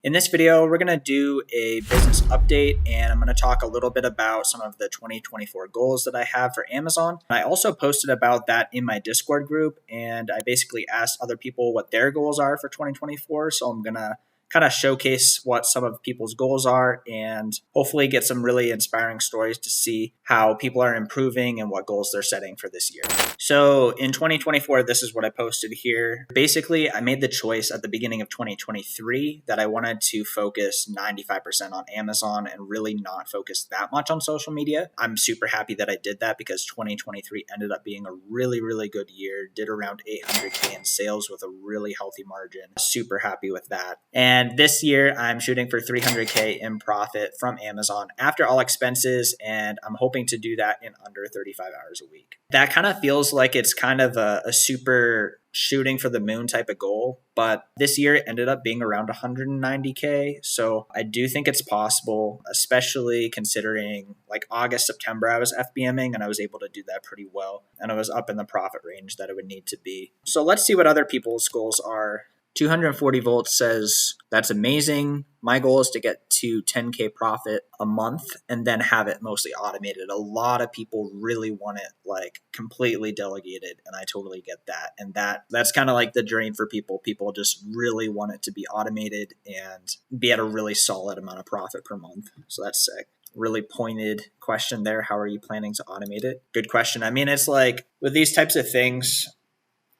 In this video, we're going to do a business update, and I'm going to talk a little bit about some of the 2024 goals that I have for Amazon. I also posted about that in my Discord group, and I basically asked other people what their goals are for 2024. So I'm going to kind of showcase what some of people's goals are and hopefully get some really inspiring stories to see how people are improving and what goals they're setting for this year. So in 2024, this is what I posted here. Basically, I made the choice at the beginning of 2023 that I wanted to focus 95% on Amazon and really not focus that much on social media. I'm super happy that I did that because 2023 ended up being a really, really good year. Did around 800K in sales with a really healthy margin. Super happy with that. And this year, I'm shooting for 300K in profit from Amazon after all expenses, and I'm hoping to do that in under 35 hours a week. That kind of feels like it's kind of a super shooting for the moon type of goal, but this year it ended up being around 190K. So I do think it's possible, especially considering like August, September, I was FBMing and I was able to do that pretty well. And I was up in the profit range that it would need to be. So let's see what other people's goals are. 240 says, that's amazing. My goal is to get to 10K profit a month and then have it mostly automated. A lot of people really want it like completely delegated, and I totally get that. And that's kind of like the dream for people. People just really want it to be automated and be at a really solid amount of profit per month. So that's sick. Really pointed question there. How are you planning to automate it? Good question. I mean, it's like with these types of things,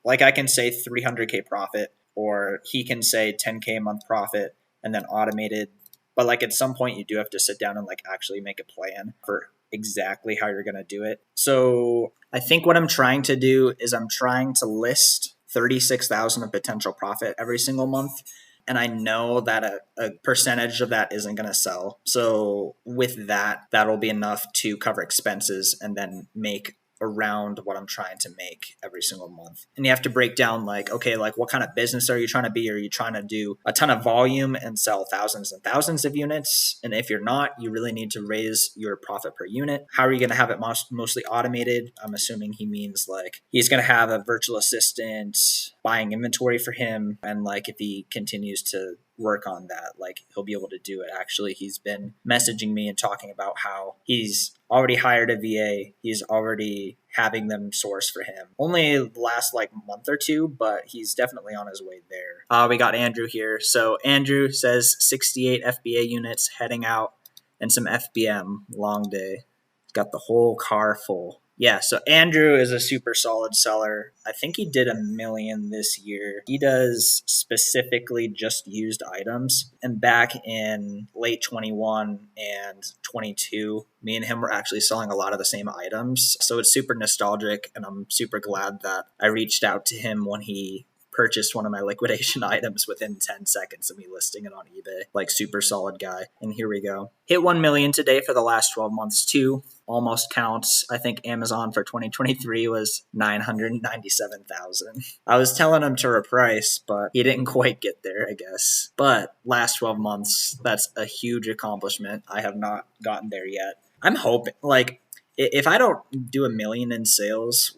like I can say 300K profit, or he can say 10K a month profit and then automated. But like at some point you do have to sit down and like actually make a plan for exactly how you're going to do it. So I think what I'm trying to do is I'm trying to list 36,000 of potential profit every single month. And I know that a percentage of that isn't going to sell. So with that, that'll be enough to cover expenses and then make around what I'm trying to make every single month. And you have to break down like, okay, like what kind of business are you trying to be? Are you trying to do a ton of volume and sell thousands and thousands of units? And if you're not, you really need to raise your profit per unit. How are you going to have it mostly automated? I'm assuming he means like he's going to have a virtual assistant buying inventory for him. And like if he continues to work on that, like he'll be able to do it. Actually, he's been messaging me and talking about how he's already hired a VA. He's already having them source for him. Only last like month or two, but he's definitely on his way there. We got Andrew here. So Andrew says 68 FBA units heading out and some FBM. Long day. He's got the whole car full. Yeah, so Andrew is a super solid seller. I think he did $1 million this year. He does specifically just used items. And back in late 21 and 22, me and him were actually selling a lot of the same items. So it's super nostalgic, and I'm super glad that I reached out to him when he purchased one of my liquidation items within 10 seconds of me listing it on eBay. Like super solid guy. And here we go. Hit 1 million today for the last 12 months too. Almost counts. I think Amazon for 2023 was 997,000. I was telling him to reprice, but he didn't quite get there, I guess. But last 12 months, that's a huge accomplishment. I have not gotten there yet. I'm hoping, like, if I don't do $1 million in sales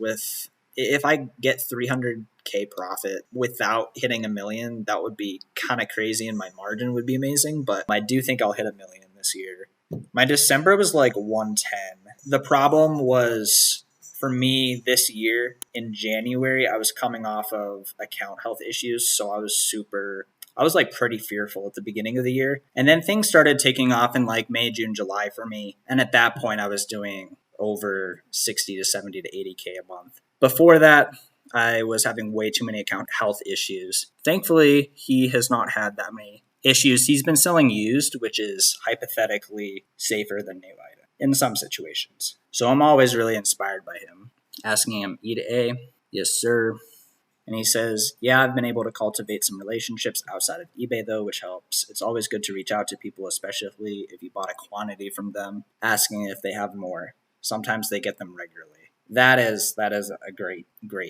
if I get 300K profit without hitting $1 million, that would be kind of crazy and my margin would be amazing. But I do think I'll hit $1 million this year. My December was like 110. The problem was for me this year in January, I was coming off of account health issues. So I was like pretty fearful at the beginning of the year. And then things started taking off in like May, June, July for me. And at that point I was doing over 60 to 70 to 80K a month. Before that, I was having way too many account health issues. Thankfully, he has not had that many issues. He's been selling used, which is hypothetically safer than new item in some situations. So I'm always really inspired by him. Asking him E to A, yes, sir. And he says, yeah, I've been able to cultivate some relationships outside of eBay, though, which helps. It's always good to reach out to people, especially if you bought a quantity from them, asking if they have more. Sometimes they get them regularly. That is a great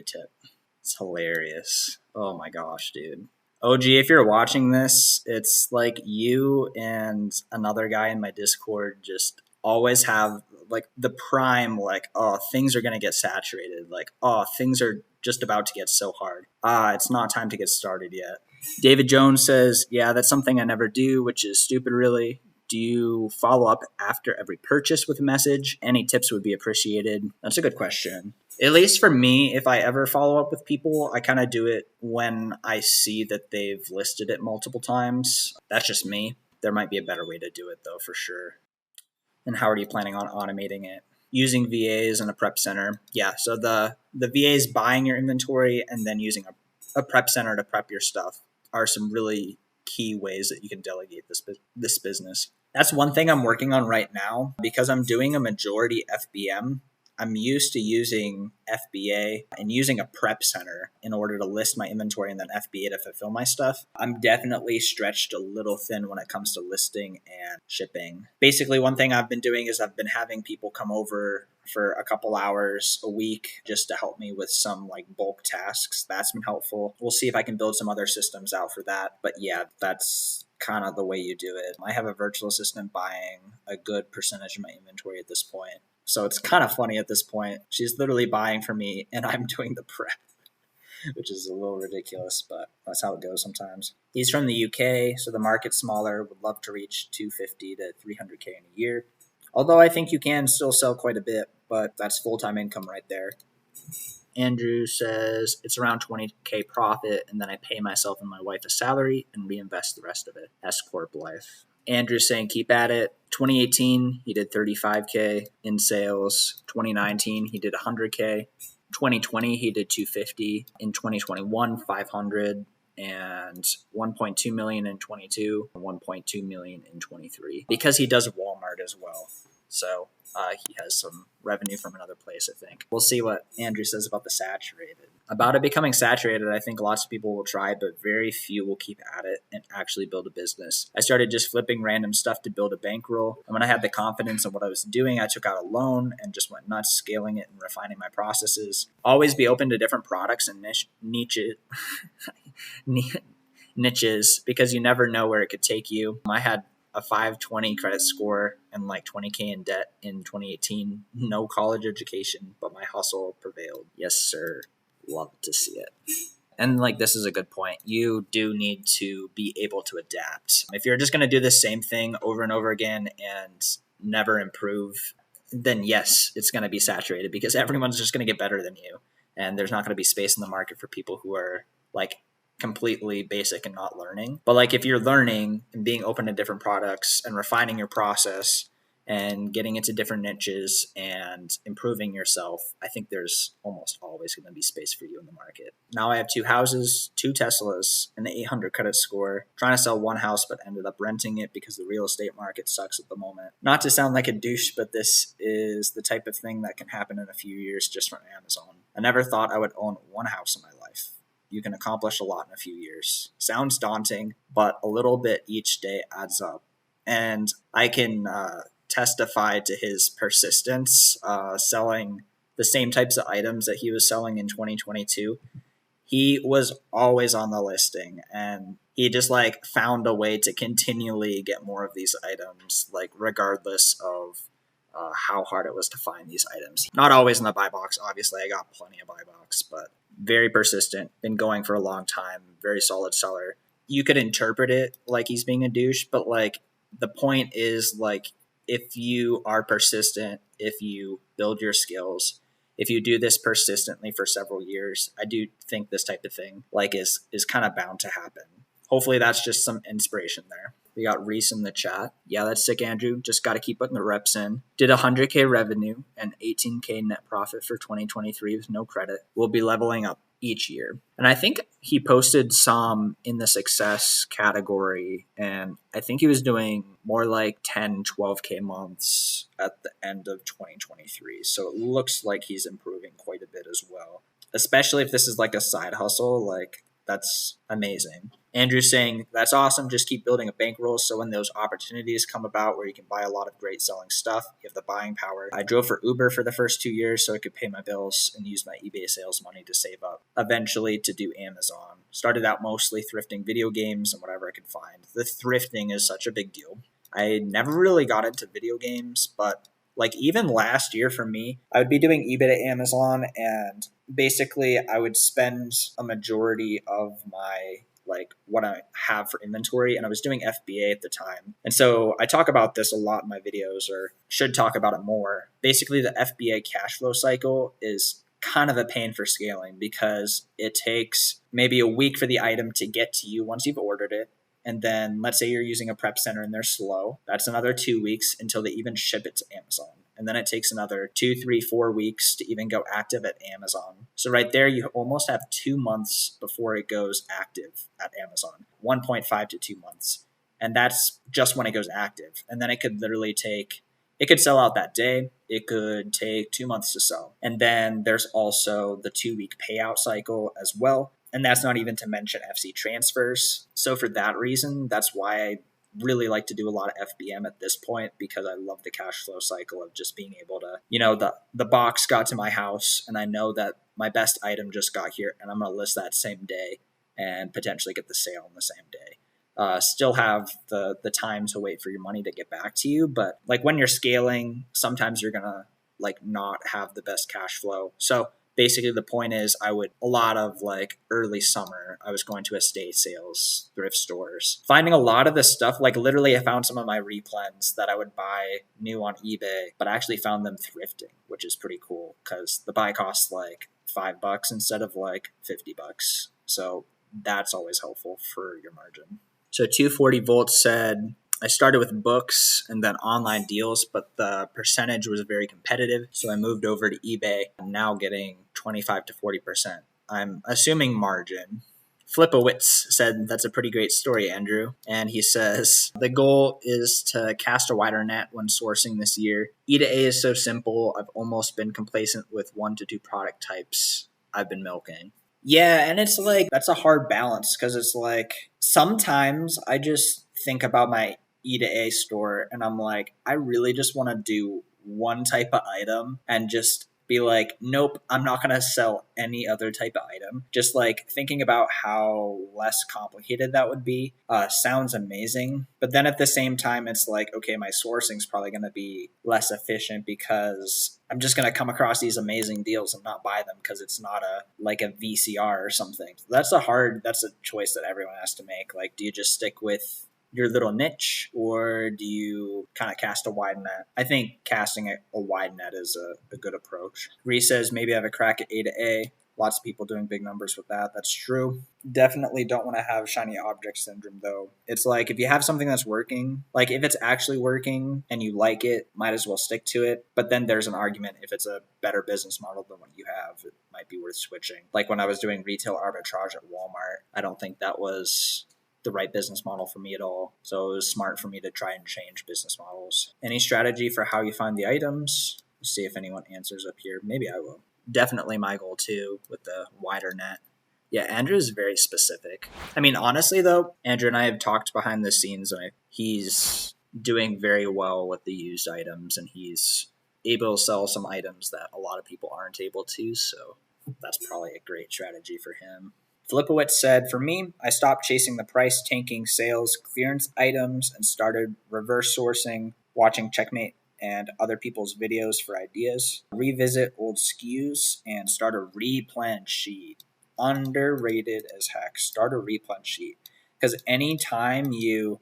tip. It's hilarious. Oh my gosh, dude. OG, if you're watching this, it's like you and another guy in my Discord just always have like the prime, like, oh, things are going to get saturated. Like, oh, things are just about to get so hard. It's not time to get started yet. David Jones says, yeah, that's something I never do, which is stupid, really. Do you follow up after every purchase with a message? Any tips would be appreciated. That's a good question. At least for me, if I ever follow up with people, I kind of do it when I see that they've listed it multiple times. That's just me. There might be a better way to do it, though, for sure. And how are you planning on automating it? Using VAs and a prep center. Yeah, so the VAs buying your inventory and then using a prep center to prep your stuff are some really key ways that you can delegate this business. That's one thing I'm working on right now. Because I'm doing a majority FBM, I'm used to using FBA and using a prep center in order to list my inventory and then FBA to fulfill my stuff. I'm definitely stretched a little thin when it comes to listing and shipping. Basically, one thing I've been doing is I've been having people come over for a couple hours a week just to help me with some like bulk tasks. That's been helpful. We'll see if I can build some other systems out for that. But yeah, that's kind of the way you do it. I have a virtual assistant buying a good percentage of my inventory at this point. So it's kind of funny at this point. She's literally buying for me and I'm doing the prep, which is a little ridiculous, but that's how it goes sometimes. He's from the UK, so the market's smaller. Would love to reach 250 to 300K in a year. Although I think you can still sell quite a bit, but that's full-time income right there. Andrew says it's around 20K profit, and then I pay myself and my wife a salary and reinvest the rest of it. S Corp life. Andrew's saying keep at it. 2018, he did 35K in sales. 2019, he did 100K. 2020, he did 250. In 2021, 500. And 1.2 million in 22, 1.2 million in 23. Because he does Walmart as well. So he has some revenue from another place, I think. We'll see what Andrew says about the saturated. About it becoming saturated, I think lots of people will try, but very few will keep at it and actually build a business. I started just flipping random stuff to build a bankroll. And when I had the confidence in what I was doing, I took out a loan and just went nuts scaling it and refining my processes. Always be open to different products and niches because you never know where it could take you. I had a 520 credit score and like 20K in debt in 2018. No college education, but my hustle prevailed. Yes, sir. Love to see it. And like, this is a good point. You do need to be able to adapt. If you're just going to do the same thing over and over again and never improve, then yes, it's going to be saturated because everyone's just going to get better than you. And there's not going to be space in the market for people who are like completely basic and not learning. But like if you're learning and being open to different products and refining your process and getting into different niches and improving yourself, I think there's almost always going to be space for you in the market. Now I have 2 houses, 2 Teslas, and the 800 credit score. Trying to sell one house, but ended up renting it because the real estate market sucks at the moment. Not to sound like a douche, but this is the type of thing that can happen in a few years just from Amazon. I never thought I would own one house in my life. You can accomplish a lot in a few years. Sounds daunting, but a little bit each day adds up. And I can testify to his persistence selling the same types of items that he was selling in 2022. He was always on the listing and he just like found a way to continually get more of these items, like regardless of how hard it was to find these items. Not always in the buy box. Obviously, I got plenty of buy box, but very persistent, been going for a long time, very solid seller. You could interpret it like he's being a douche, but like the point is like if you are persistent, if you build your skills, if you do this persistently for several years, I do think this type of thing like is kind of bound to happen. Hopefully that's just some inspiration there. We got Reese in the chat. Yeah, that's sick, Andrew. Just got to keep putting the reps in. Did 100K revenue and 18K net profit for 2023 with no credit. We'll be leveling up each year. And I think he posted some in the success category. And I think he was doing more like 10, 12K months at the end of 2023. So it looks like he's improving quite a bit as well. Especially if this is like a side hustle, like that's amazing. Andrew's saying, that's awesome. Just keep building a bankroll. So when those opportunities come about where you can buy a lot of great selling stuff, you have the buying power. I drove for Uber for the first 2 years so I could pay my bills and use my eBay sales money to save up. Eventually to do Amazon. Started out mostly thrifting video games and whatever I could find. The thrifting is such a big deal. I never really got into video games, but like even last year for me, I would be doing eBay to Amazon and basically I would spend a majority of my like what I have for inventory, and I was doing FBA at the time. And so I talk about this a lot in my videos, or should talk about it more. Basically, the FBA cash flow cycle is kind of a pain for scaling because it takes maybe a week for the item to get to you once you've ordered it. And then let's say you're using a prep center and they're slow. That's another 2 weeks until they even ship it to Amazon. And then it takes another 2, 3, 4 weeks to even go active at Amazon. So right there, you almost have 2 months before it goes active at Amazon, 1.5 to 2 months. And that's just when it goes active. And then it could literally it could sell out that day. It could take 2 months to sell. And then there's also the 2-week payout cycle as well. And that's not even to mention FC transfers. So for that reason, that's why I really like to do a lot of FBM at this point, because I love the cash flow cycle of just being able to, the box got to my house and I know that my best item just got here and I'm going to list that same day and potentially get the sale on the same day. Still have the time to wait for your money to get back to you. But like when you're scaling, sometimes you're going to like not have the best cash flow. So basically the point is a lot of like early summer, I was going to estate sales, thrift stores, finding a lot of this stuff. Like literally I found some of my replens that I would buy new on eBay, but I actually found them thrifting, which is pretty cool because the buy costs like $5 instead of like $50. So that's always helpful for your margin. So 240 said, I started with books and then online deals, but the percentage was very competitive. So I moved over to eBay. I'm now getting 25 to 40%. I'm assuming margin. 𝗬𝗏 said, that's a pretty great story, Andrew. And he says, the goal is to cast a wider net when sourcing this year. E2A is so simple. I've almost been complacent with 1 to 2 product types I've been milking. Yeah, and it's like, that's a hard balance because it's like, sometimes I just think about my E2A store and I'm like, I really just want to do one type of item and just be like, nope, I'm not going to sell any other type of item. Just like thinking about how less complicated that would be sounds amazing. But then at the same time, it's like, okay, my sourcing is probably going to be less efficient because I'm just going to come across these amazing deals and not buy them because it's not a VCR or something. That's a choice that everyone has to make. Like, do you just stick with your little niche, or do you kind of cast a wide net? I think casting a wide net is a good approach. Ree says, maybe I have a crack at A2A. Lots of people doing big numbers with that. That's true. Definitely don't want to have shiny object syndrome, though. It's like if you have something that's working, like if it's actually working and you like it, might as well stick to it. But then there's an argument if it's a better business model than what you have, it might be worth switching. Like when I was doing retail arbitrage at Walmart, I don't think that was the right business model for me at all. So it was smart for me to try and change business models. Any strategy for how you find the items? Let's see if anyone answers up here. Maybe I will. Definitely my goal too with the wider net. Yeah, Andrew is very specific. I mean, honestly though, Andrew and I have talked behind the scenes and he's doing very well with the used items and he's able to sell some items that a lot of people aren't able to. So that's probably a great strategy for him. 𝗬𝗏 said, for me, I stopped chasing the price tanking sales clearance items and started reverse sourcing, watching Checkmate and other people's videos for ideas, revisit old SKUs, and start a replen sheet. Underrated as heck. Start a replen sheet. Because anytime you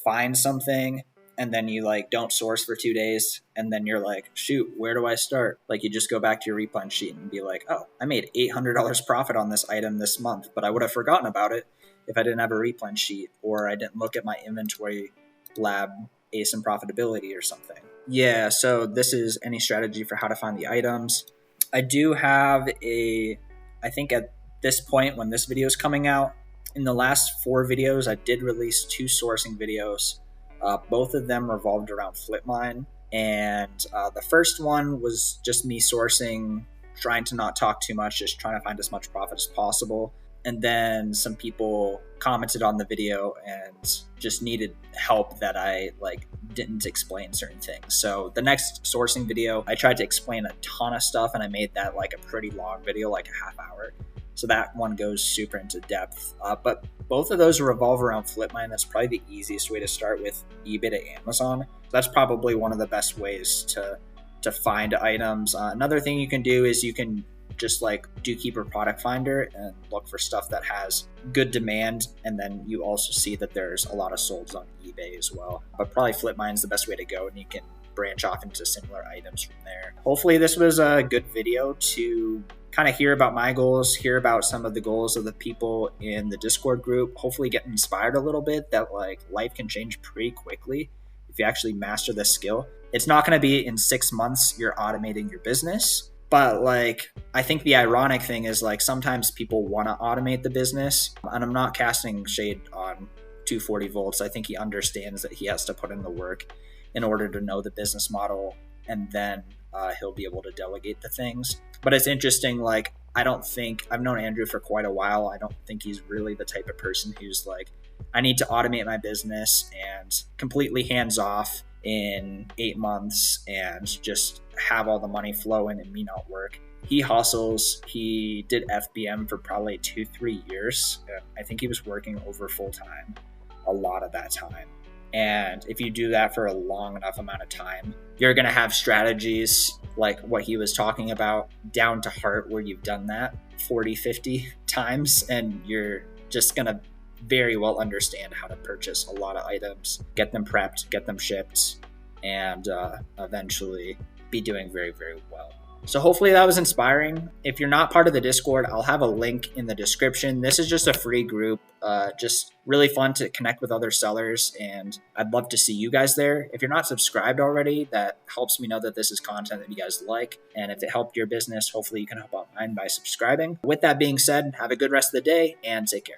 find something and then you don't source for 2 days and then you're like, shoot, where do I start? You just go back to your replen sheet and be like, oh, I made $800 profit on this item this month, but I would have forgotten about it if I didn't have a replen sheet or I didn't look at my inventory lab 𝗖cie 𝗰𝗶𝗹 or something. Yeah, so this is any strategy for how to find the items. I do have I think at this point when this video is coming out, in the last 4 videos, I did release 2 sourcing videos. Both of them revolved around Flipmine, and the first one was just me sourcing, trying to not talk too much, just trying to find as much profit as possible. And then some people commented on the video and just needed help that I didn't explain certain things. So the next sourcing video, I tried to explain a ton of stuff, and I made that a pretty long video, a half hour. So that one goes super into depth. But both of those revolve around Flipmine. That's probably the easiest way to start with eBay to Amazon. That's probably one of the best ways to find items. Another thing you can do is you can just like do keep a product finder and look for stuff that has good demand. And then you also see that there's a lot of solds on eBay as well. But probably FlipMine is the best way to go, and you can branch off into similar items from there. Hopefully this was a good video to kind of hear about my goals, hear about some of the goals of the people in the Discord group, hopefully get inspired a little bit that like life can change pretty quickly if you actually master this skill. It's not going to be in 6 months you're automating your business, but like I think the ironic thing is like sometimes people want to automate the business, and I'm not casting shade on 240 I think he understands that he has to put in the work in order to know the business model, and then he'll be able to delegate the things. But it's interesting, like I've known Andrew for quite a while. I don't think he's really the type of person who's like, I need to automate my business and completely hands off in 8 months and just have all the money flow in and me not work. He hustles. He did FBM for probably 2-3 years. I think he was working over full time a lot of that time. And if you do that for a long enough amount of time, you're going to have strategies like what he was talking about down to heart, where you've done that 40-50 times, and you're just going to very well understand how to purchase a lot of items, get them prepped, get them shipped, and eventually be doing very, very well. So hopefully that was inspiring. If you're not part of the Discord, I'll have a link in the description. This is just a free group, just really fun to connect with other sellers, and I'd love to see you guys there. If you're not subscribed already, that helps me know that this is content that you guys like. And if it helped your business, hopefully you can help out mine by subscribing. With that being said, have a good rest of the day and take care.